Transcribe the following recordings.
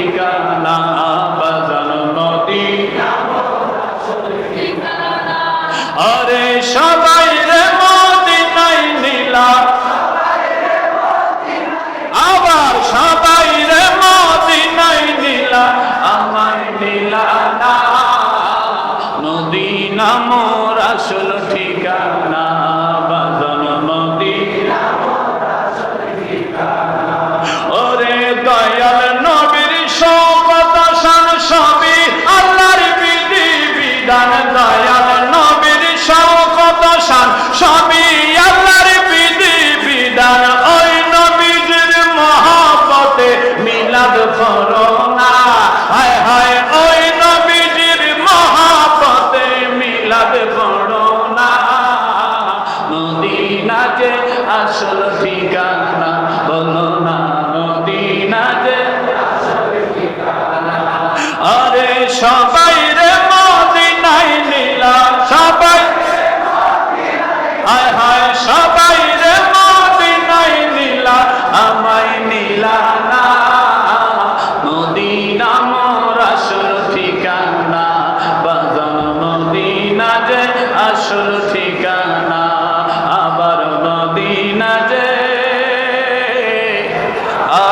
ঠিকানা বাজান মদিনা মোর আসল ঠিকানা। আরে সবাই রে মদিনায় নিলা, আবার সবাই রে মদিনায় নিলা, আমায় নিলা না। মদিনা মোর আসল ঠিকানা বাজান মদিনা মোর আসল ঠিকানা। ওরে দয়াল নবীর শপথ শান সবই আল্লাহর বিধি বিধান। দয়াল নবীর শপথ শান সবই আল্লাহর বিধি বিধান। ওই নবীর মহব্বতে মিলাদ করো না, হায় হায় ওই নবীর মহব্বতে মিলাদ করো না। মদিনা যে আসল ঠিকানা, বলো না মদিনা যে আসল ঠিকানা। আরে সবাই রে মদিনায় নিলা, সবাই হায় হায় সবাই রে মদিনায় নিলা, আমায় নিলা না। মদিনা মোর আসল ঠিকানা বাজান মদিনা যে আসল ঠিকানা। আবার মদিনা যে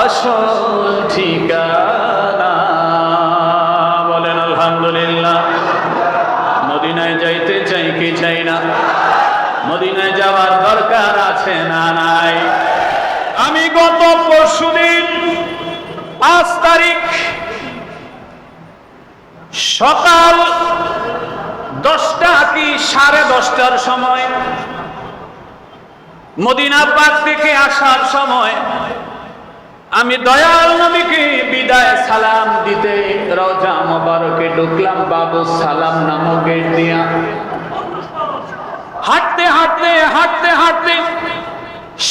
আসল ঠিকানা। বলেন আলহামদুলিল্লাহ। মদিনায় যাইতে চাই কি চাই না? মদিনায় যাওয়ার দরকার আছে না নাই? আমি গত পরশুদিন 5 তারিখ সকাল 10টা কি 10:30টার সময় মদিনা পাক থেকে আসার সময় আমি দয়াল নবীকে বিদায় সালাম দিতে রওজা মোবারকে ঢুকলাম। বাবু সালাম নামক গেট দিয়া হাঁটতে হাঁটতে হাঁটতে হাঁটতে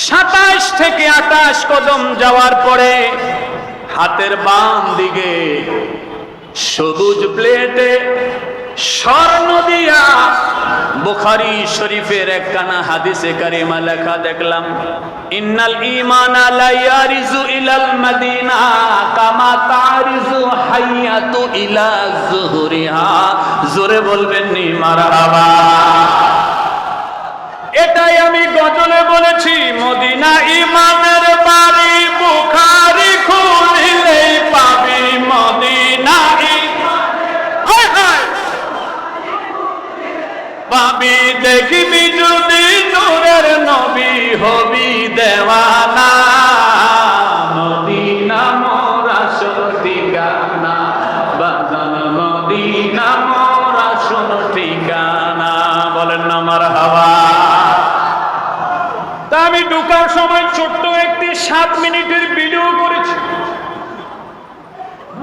27 থেকে 28 কদম যাওয়ার পরে হাতের বাম দিকে সবুজ প্লেটে স্বর্ণ দিয়া বুখারী শরীফের একখানা হাদিসে কারিমা লেখা দেখলাম, ইন্নাল ঈমানা লা ইয়ারিজু ইলাল মাদিনা কামা তারিজু হাইয়াতু ইলা যুহরিহা। জোরে বলবেন নি মারহাবা। এটাই আমি গজলে বলেছি, মদিনা ঈমানের বাড়ি, বুখারী খুলিলেই পাবি মদিনা পাবি। দেখিবি যদি নূরের নবী হবি দেওয়ানা। মদিনা মোর আসল ঠিকানা বাজান মদিনা মোর আসল ঠিকানা। বলেন না মারহাবা। তা আমি ঢোকার সময় ছোট্ট একটি 7 মিনিটের ভিডিও করেছি।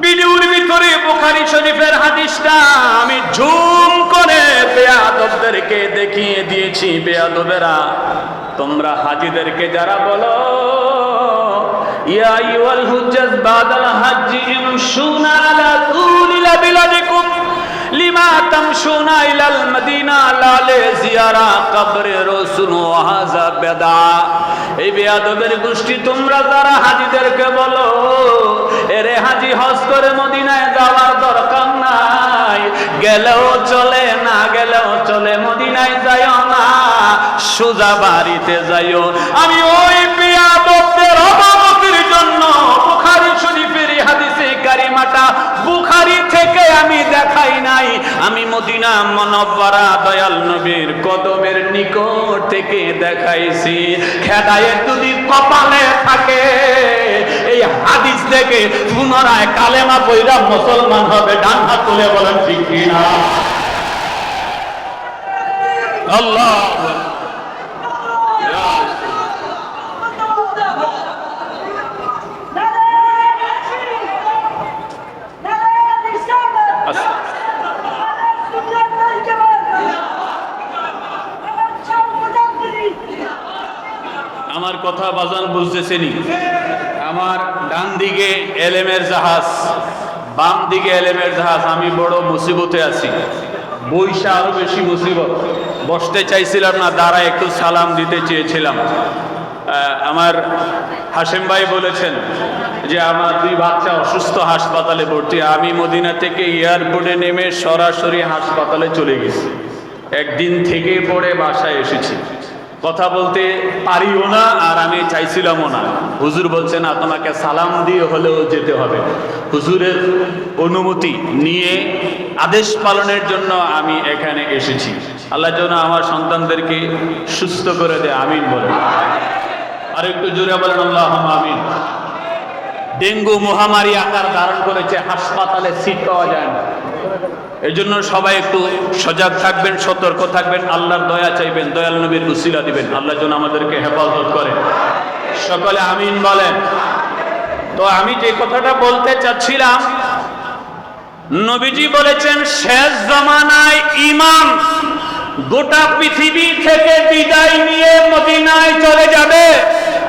ভিডিওর ভিতরে বুখারী শরীফের হাদিসটা আমি জুম করে বেয়াদবদেরকে দেখিয়ে দিয়েছি। বেয়াদবেরা, তোমরা হাজীদেরকে যারা বলো ইয়া আইয়ুহাল হুজ্জাজ বাদাল হাজ্জি ইমশুনা আলা তুলিলা বিলাদিকুম লিমা তামশুনা ইলাল মদিনা লা লিজিয়ারা কবরে রাসূল ওয়া হাযা বিদআ। এই বেয়াদবের গোষ্ঠী তোমরা যারা হাজীদেরকে বলো এরে হাজী হজ করে মদিনায় যাওয়ার দরকার নাই, গেলেও চলে না গেলেও চলে, মদিনায় যাইও না, সোজা বাড়িতে যাইও। আমি ওই বেয়াদবদের অবগতির জন্য বুখারী শরীফের হাদিসে কারিমাটা বুখারী থেকে আমি দেখাই নাই, আমি মদিনা মুনাওয়ারা দয়াল নবীর কদমের নিকট থেকে দেখাইছি। খেদায়েত যদি কপালে থাকে এই হাদিস থেকে পুনরায় কালেমা পড়া মুসলমান হবে। ডান হাত তুলে বলেন ঠিক কিনা? আল্লাহ আমার কথা বাজান বুঝতেছেনি? আমার ডান দিকে এলেমের জাহাজ, বাম দিকে এলেমের জাহাজ। আমি বড় মুসিবতে আছি, বইসা আরো বেশি মুসিবত। বসতে চাইছিলাম না, দাঁড়ায় একটু সালাম দিতে চেয়েছিলাম। আমার হাশেম ভাই বলেছেন যে আমার 2 বাচ্চা অসুস্থ, হাসপাতালে ভর্তি। আমি মদিনা থেকে এয়ারপোর্টে নেমে সরাসরি হাসপাতালে চলে গেছি। একদিন থেকে পরে বাসায় এসেছি, কথা বলতে পারিও না, আর আমি চাইছিলামও না। হুজুর বলছে না, তোমাকে সালাম দিয়ে হলেও যেতে হবে। হুজুরের অনুমতি নিয়ে আদেশ পালনের জন্য আমি এখানে এসেছি। আল্লাহ যেন আমার সন্তানদেরকে সুস্থ করে দেয়, আমিন বলেন। আর একটু জোরে বলেন আল্লাহুম্মা আমিন। ডেঙ্গু মহামারী আকার ধারণ করেছে, হাসপাতালে সিট পাওয়া যায় না। এই জন্য সবাই একটু সজাগ থাকবেন, সতর্ক থাকবেন, আল্লাহর দয়া চাইবেন, দয়াল নবীর উসিলা দিবেন। আল্লাহ যেন আমাদেরকে হেফাজত করে, সকলে আমিন বলেন। তো আমি যে কথাটা বলতে চাচ্ছিলাম, নবীজি বলেছেন শেষ জামানায় ইমাম গোটা পৃথিবী থেকে বিদায় নিয়ে মদিনায় চলে যাবে।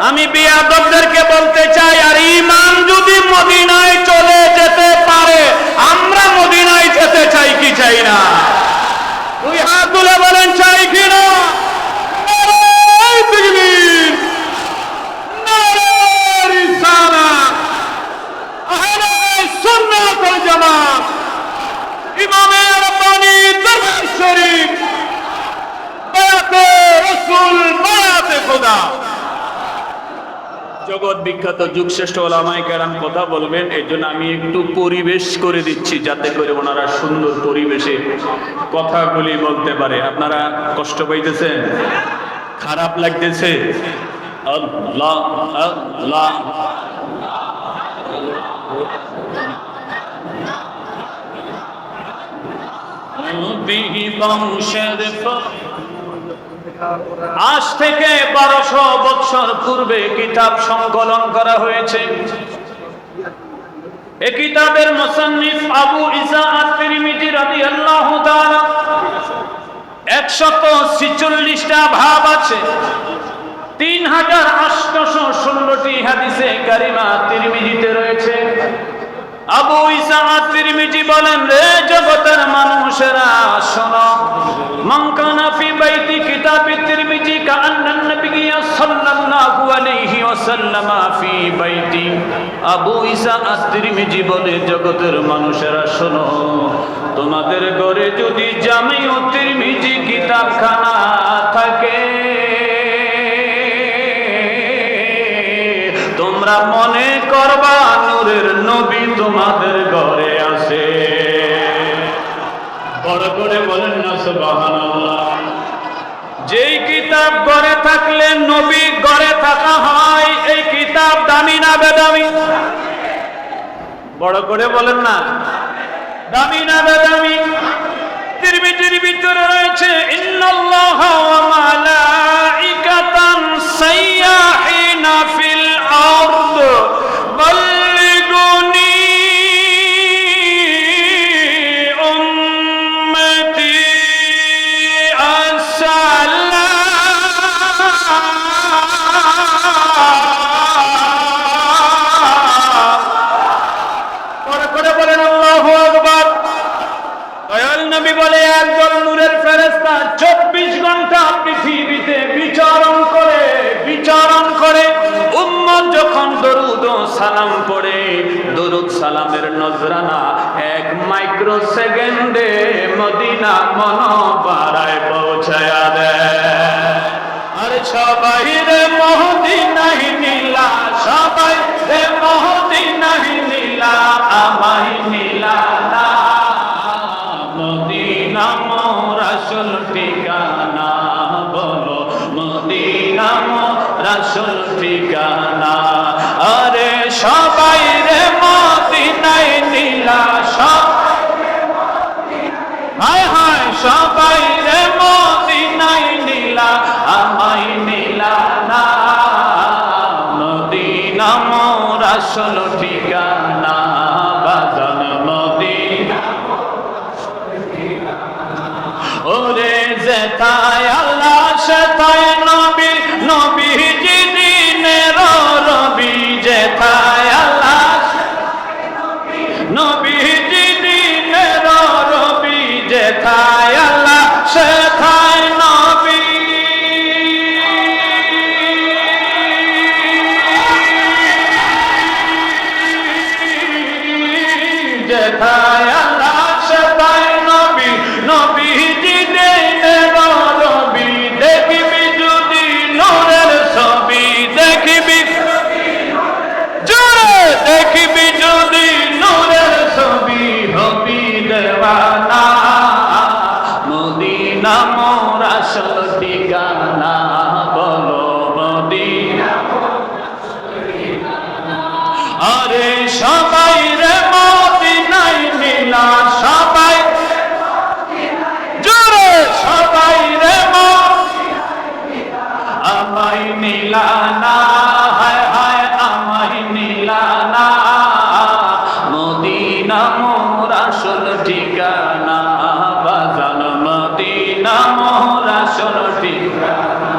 আমি বেয়াদবদেরকে বলতে চাই, আর ইমাম যদি মদিনায় চলে যেতে পারে, আমরা মদিনায় যেতে চাই কি চাই না? দুই হাত তুলে বলেন চাই কি না? নারায়ে তাকবীর, নারায়ে রিসালাত, আহলে সুন্নাত ওয়াল জামাত, ইমামে রাব্বানী দরবার শরীফ, বায়াতে রাসূল, বায়াতে খোদা। জগৎ বিখ্যাত যুগশ্রেষ্ঠ ওলামায়ে কেরাম কথা বলবেন, এই জন্য আমি একটু পরিবেশ করে দিচ্ছি, যাতে করে ওনারা সুন্দর পরিবেশে কথাগুলি বলতে পারে। আপনারা কষ্ট পাইতেছেন? খারাপ লাগতেছে? আল্লাহ আল্লাহ। আজ থেকে 1200 বছর পূর্বে কিতাব সংকলন করা হয়েছে। এই কিতাবের মুসান্নিফ আবু ঈসা আত-তিরমিজি রাদিয়াল্লাহু তাআলা 146টা ভাব আছে, 3816টি হাদিসে কারিমা তিরমিজিতে রয়েছে। আবু ঈসা আত-তিরমিজি বলেন, রে জগতের মানুষেরা শোনো, মান কানা ফি বাইতি কিতাবি তিরমিজি কাআন্নান নবিয়্যা সাল্লাল্লাহু আলাইহি ওয়াসাল্লাম ফি বাইতি। আবু ঈসা আত-তিরমিজি বলে, জগতের মানুষেরা শোনো, তোমাদের ঘরে যদি জামিউ তিরমিজি কিতাবখানা থাকে, তোমরা মনে করবা নূরের নবী তোমাদের ঘরে আছে। বড় করে বলেন না সুবহানাল্লাহ। যেই কিতাব ঘরে থাকলে নবী ঘরে থাকা হয়, এই কিতাব দামি না বেদামি? বড় করে বলেন না, দামি না বেদামি? তিরমিজির ভিতরে রয়েছে, ইন্নাল্লাহা ওয়া মালাইকাতান সাইয়্যাহিনা ফিল আরদ বাল্লিগুনি উম্মতি আসসালাম। করে বলেন আল্লাহু আকবার। দয়াল নবী বলে, একদল নূরের ফেরেশতা 24 ঘন্টা পৃথিবীতে বিচরণ করে উম্মত যখন দরুদ ও সালাম পড়ে, দরুদ সালামের নজরানা 1 মাইক্রো সেকেন্ডে মদিনা মনোবারায় পৌঁছায়া দেয়। আর সবাই রে মদিনায় নীলা, সবাই রে মদিনায় নীলা, আমায় নীলা না। মদিনা মোর আসল ঠিকানা, বলো মদিনা মোর আসল ঠিকানা। আরে সবাই রে মদিনায় নীলা, হায় হায় সবাই রে মদিনায় নীলা, আমায় নীলা না। মদিনা মোর আসল ঠিকানা, বাজান মদিনা। ওরে যেথায় আল্লাহ সেথায় নবী, নবীজি দিনের রবি। যেথায় আল্লাহ নবীজি দিনের রবি, যেথায় আল্লাহ সেথায় নবী। সেথায় আল্লাহ সেথায় নবী নবীজি দেনে রবি দেখবি যদি নূরের ছবি দেখবি জোরে দেখবি যদি নূরের ছবি হবি দেওয়ানা মদিনা মোর আসল ঠিকানা বলো মদিনা আরে সবাই রে মদিনায় মিলা সবাই জোরে সবাই রে আমায় মিলানা হায় হায় আমায় মিলানা মদিনা মোর আসল ঠিকানা বাজান মদিনা মোর আসল ঠিকানা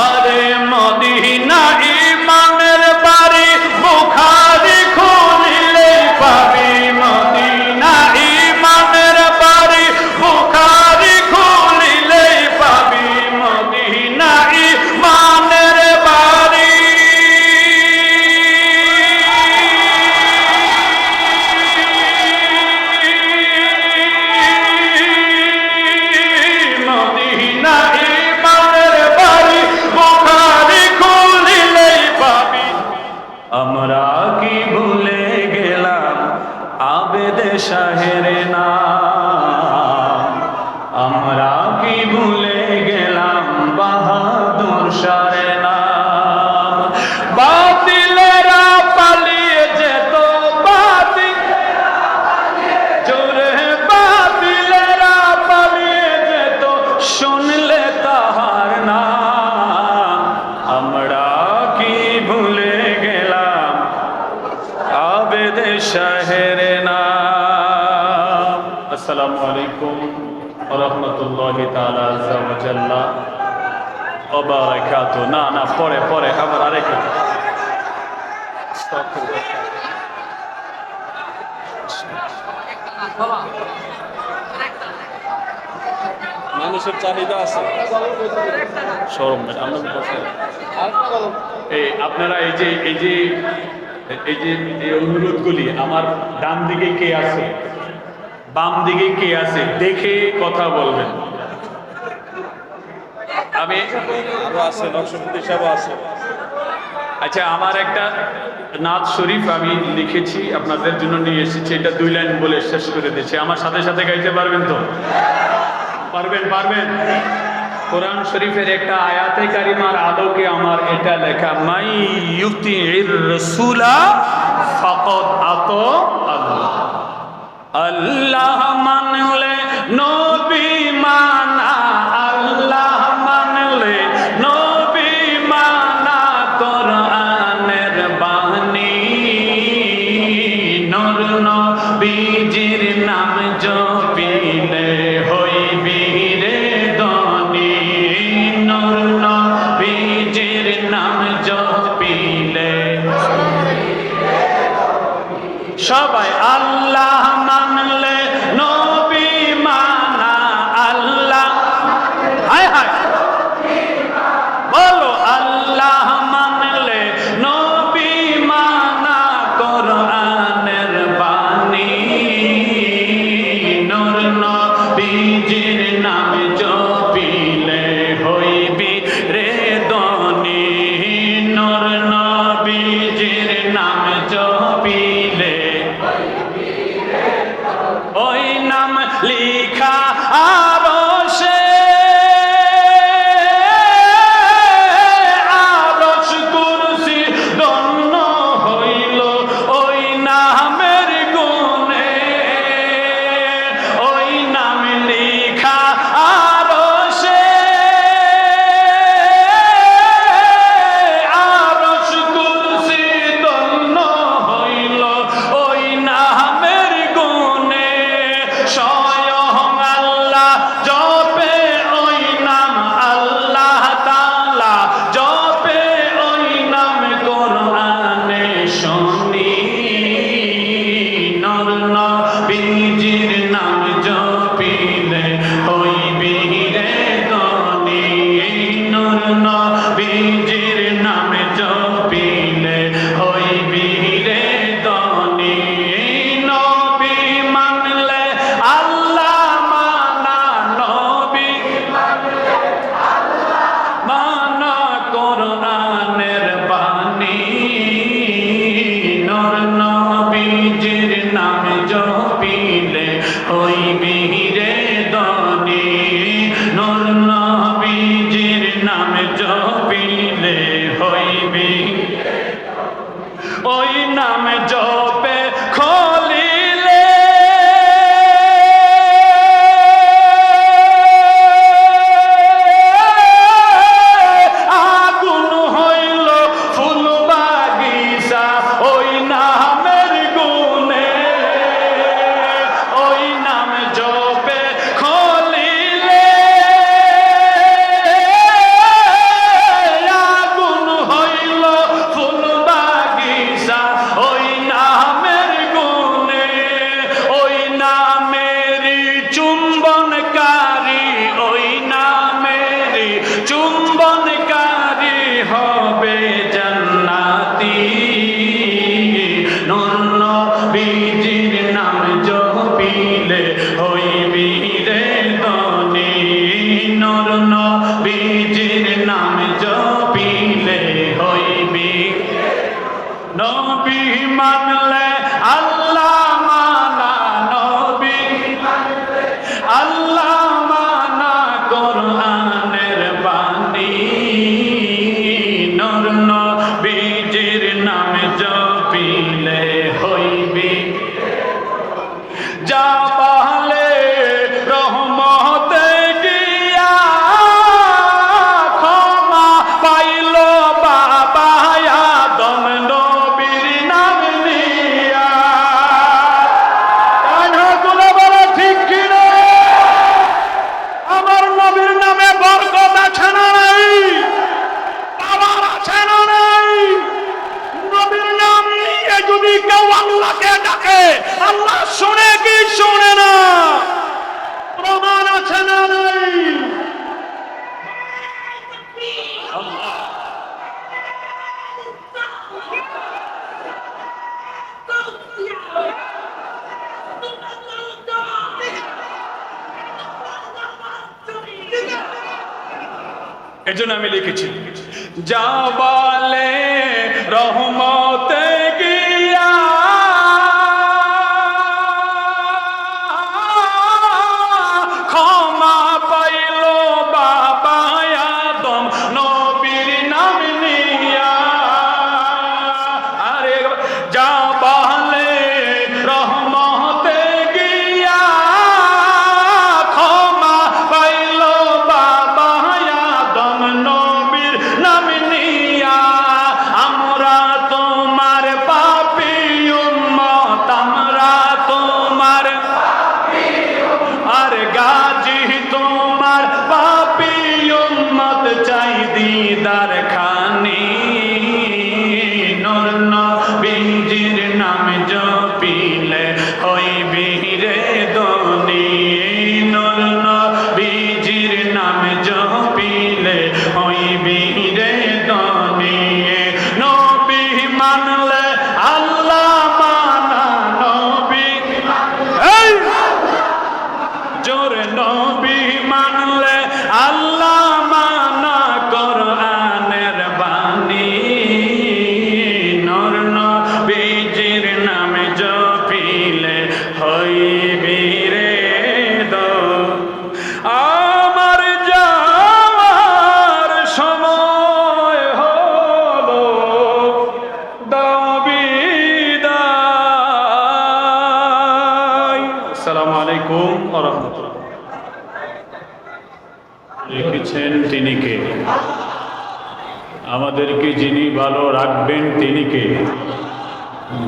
আরে মদিনা ইমানের বাড়ি বুখারী খুলিলে পাবি মদিনা ইমানের বাড়ি বুখারী খুলিলে পাবি মদিনা ইমানের বাড়ি মদিনা ইমানের বাড়ি বুখারী খুলিলে পাবি আমরা কি ভুলে গেলাম আবেদে শাহের নাম আমরা কি ভুলে গেলাম বাহাদুর শাহের নাম বাতিলেরা পালিয়ে যেত জোরে বাতিলেরা পালিয়ে যেত শুনলে তাহার নাম আমরা কি ভুলে গেলাম আবেদে শাহের নাম আসসালামু আলাইকুম ওয়া রাহমাতুল্লাহি তাআলা আযজা ওয়া জাল্লা ওয়া বারাকাতু না না পরে পরে আবার আরেকটু মানুষের চাহিদা আছে শরম নেই এই আপনারা এই যে এই অনুরোধগুলি আমার ডান দিকে কে আছে বাম দিকে কে আছে দেখে কথা বলবেন আমি আরো আছে নকশবন্দি সাহেব আছে আচ্ছা আমার একটা নাত শরীফ আমি লিখেছি আপনাদের জন্য নিয়ে এসেছি এটা 2 লাইন বলে শেষ করে দিচ্ছি আমার সাথে সাথে গাইতে পারবেন তো পারবেন কোরআন শরীফের একটা আয়াতে কারিমার আলোকে আমার এটা লেখা মাই ইউতির রাসূলা ফাকাদ আতা আল্লাহ আল্লাহ মানলে নবী মানা আল্লাহ মানলে নবী মানা কোরআনের বাণী নূর নবীজির নাম জপিলে হইবি রে ধনী নূর নবীজির নাম জপিলে সবাই আল্লাহ মানলে নবী মানা আল্লাহ হায় হায় বলো আল্লাহ মানলে নবী মানা কোরআনের বাণী নূর নবীজির নাম জপিলে হইবি রে ধনী নূর নবীজির নাম জপিলে ওই নাম লিখা আরশে আরশ কুরসি ধন্য হইল ওই নামের গুণে ওই নাম লিখা আরশে আরশ কুরসি ধন্য হইল ওই নামের গুণে স্বয়ং আল্লাহ জপে ওই নাম আল্লাহ তাআলা জপে ওই নাম কোরআনে শুনি নূর নবীজির নাম জপিলে হইবি রে ধনী নূর নবীজির নাম জপিলে হইবি রে ধনী নবী বীজির নাম জপিলে হইবি রে ধনী নর নবীজির নাম জপিলে হইবি নবী মানলে আল্লাহ মানা নবী আল্লাহ মানা কোরআনের বাণী নর নবীজির নাম জপিলে হইবি যা পালে রহমতে গিয়া ক্ষমা পাইল বাবা আদম নবীর নাম নিয়া কানগুলো বলে ঠিক কিনা আমার নবীর নামে বরকত আছে না নাই পাওয়ার আছে না নাই নবীর নাম নিয়ে যদি কেউ আল্লাহকে ডাকে আল্লাহ শুনে কি শুনে না প্রমাণ আছে না নাই এজন্য আমি লিখেছি যা বলে রহমতে গিয়া ক্ষমা পাইল বাবা আদম নবীর নাম নিয়া আরে যা বলে রহমতে গিয়া ক্ষমা পাইল বাবা আদম নবীর নাম নিয়া আমরা তোমার পাপী উম্মত আমরা তোমার আর গাজী তোমার পাপী উম্মত চাই দিদার খানি নূর নবীজির নাম জপিলে হইবি রে ধনী নূর নবীজির নাম জপিলে হইবি রে ধনী নবী মানলে আল্লাহ মানা নবী এই জোরে নবী মানলে আল্লাহ মানা কোরআনের বাণী নর নবীজির নামে জপিলে হইবি রে আমার যাওয়ার সময় হলো দাও বিদায় আসসালামু আলাইকুম ওয়া রাহমাতুল্লাহ লিখেছেন তিনি কে আমাদেরকে যিনি ভালো রাখবেন তিনি কে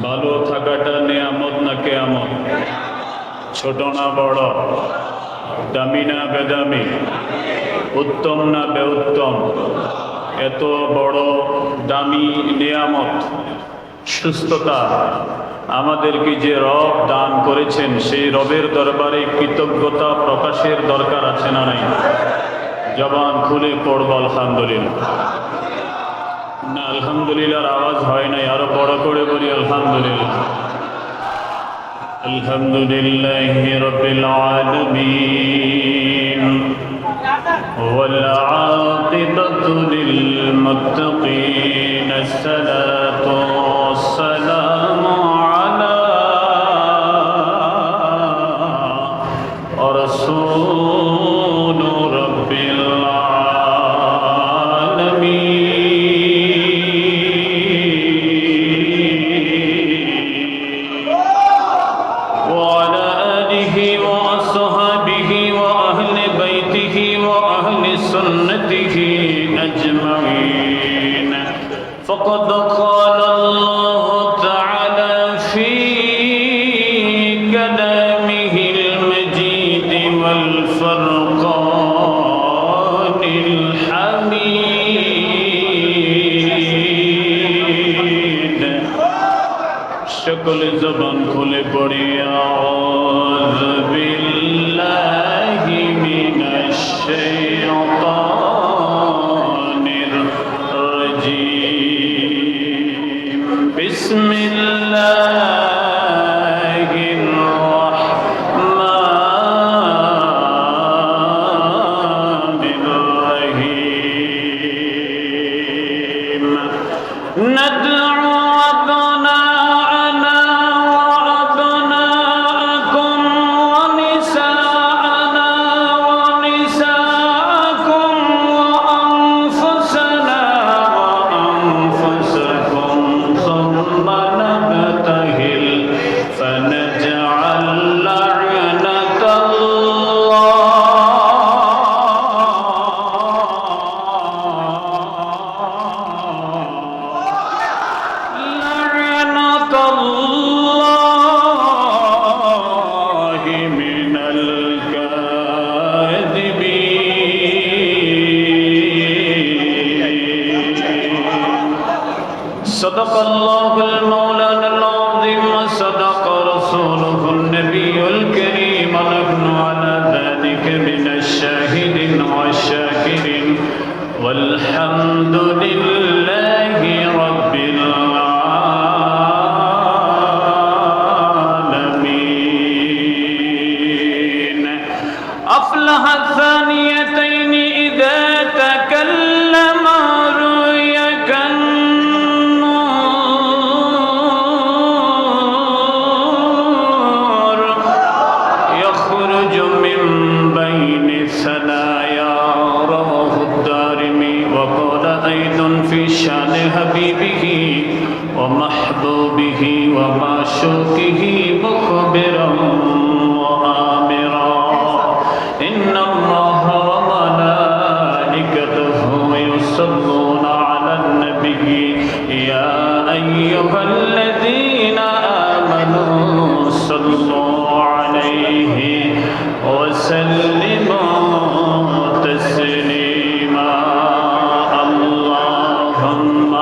ভালো থাকাটা নিয়ামত না কিয়ামত ছোট না বড় দামি না বেদামি উত্তম না বেউত্তম এত বড় দামি নিয়ামত সুস্থতা আমাদেরকে যে রব দান করেছেন সেই রবের দরবারে কৃতজ্ঞতা প্রকাশের দরকার আছে না নাই জবান খুলে পড়ব আলহামদুলিল্লাহ না আলহামদুলিল্লাহর আওয়াজ হয় নাই আরো বড় করে বলি আলহামদুলিল্লাহ আলহামদুলিল্লাহি রাব্বিল আলামিন ওয়াল আকিবাতু লিল মুত্তাকিন আসসালাতু ওয়াসসালামু আলা রাসূল রাব্বিল فقد قال الله تعالى في كلامه المجيد والفرقان الحميد সকল জবান খুলে পড়ি আউযু বিল্লাহি মিনাশ শাইতানির রাজীম বিসমিল্লাহির من الشاهدين والشاكرين والحمد لله رب العالمين أفلح الثانيتين إذا تكلم رؤيا كالنور يخرج من بين الثنايا رواه الدارمي وقال أيضا في شأن حبيبه ومحبوبه ومعشوقه مخبرا وآمرا إن الله وملائكته يصلون على النبي يا أيها الذين آمنوا صلوا عليه وسلموا تسليما اللهم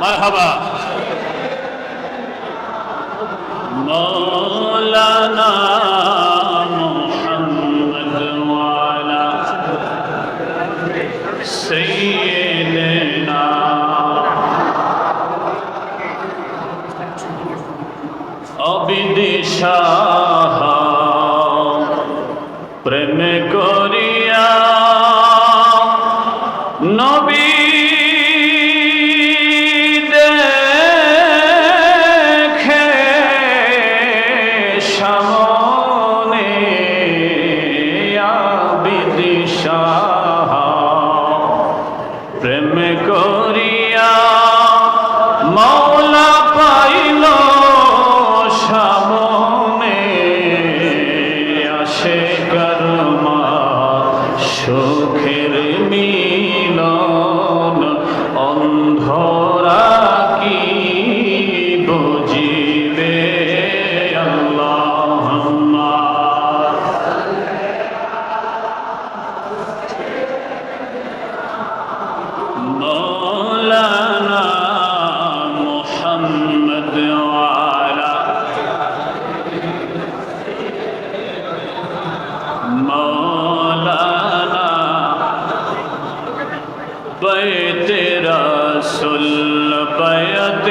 مرحبا مولانا محمد وعلى سيدنا عبد শাহ প্রেম করিয়া নবী দেখে সামনে আবিদ শাহ প্রেম করিয়া মৌলা পাইল সামনে আসে কর্মা সুখের মিলন অন্ধরা কি বুঝিবে আল্লাহুম্মা مولانا محمد وعلى مولانا بیت رسول بیت